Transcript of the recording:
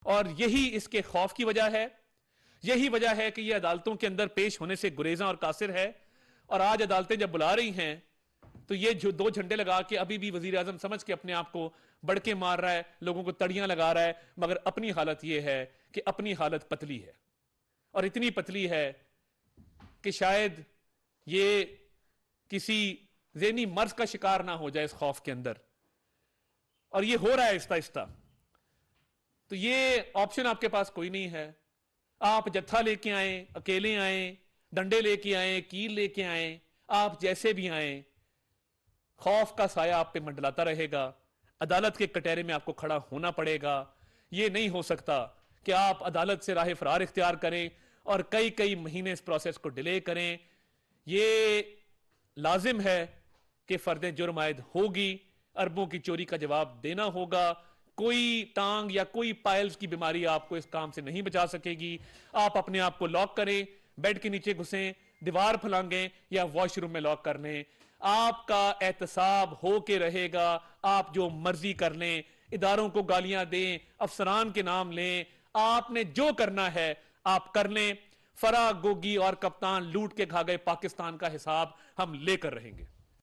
और यही इसके खौफ की वजह है। यही वजह है कि यह अदालतों के अंदर पेश होने से गुरेजा और कासिर है। और आज अदालतें जब बुला रही हैं तो ये जो दो झंडे लगा के अभी भी वजीर आजम समझ के अपने आप को बड़के मार रहा है, लोगों को तड़ियां लगा रहा है, मगर अपनी हालत यह है कि अपनी हालत पतली है। और इतनी पतली है कि शायद ये किसी ज़हनी मर्ज का शिकार ना हो जाए इस खौफ के अंदर। और ये हो रहा है आहिस्ता आहिस्ता। तो ये ऑप्शन आपके पास कोई नहीं है। आप जत्था लेके आए, अकेले आए, डंडे लेके आए, कील लेके आए, आप जैसे भी आए, खौफ का साया आप पे मंडलाता रहेगा। अदालत के कटहरे में आपको खड़ा होना पड़ेगा। यह नहीं हो सकता कि आप अदालत से राह फरार इख्तियार करें और कई कई महीने इस प्रोसेस को डिले करें। यह लाजिम है कि फर्द जुर्म आयद होगी, अरबों की चोरी का जवाब देना होगा। कोई टांग या कोई पाइल्स की बीमारी आपको इस काम से नहीं बचा सकेगी। आप अपने आप को लॉक करें, बेड के नीचे घुसें, दीवार फलांगें या वॉशरूम में लॉक कर लें। आपका एहतसाब होके रहेगा। आप जो मर्जी कर लें, इदारों को गालियां दें, अफसरान के नाम लें, आपने जो करना है आप कर लें। फराह गोगी और कप्तान लूट के खा गए पाकिस्तान का हिसाब हम लेकर रहेंगे।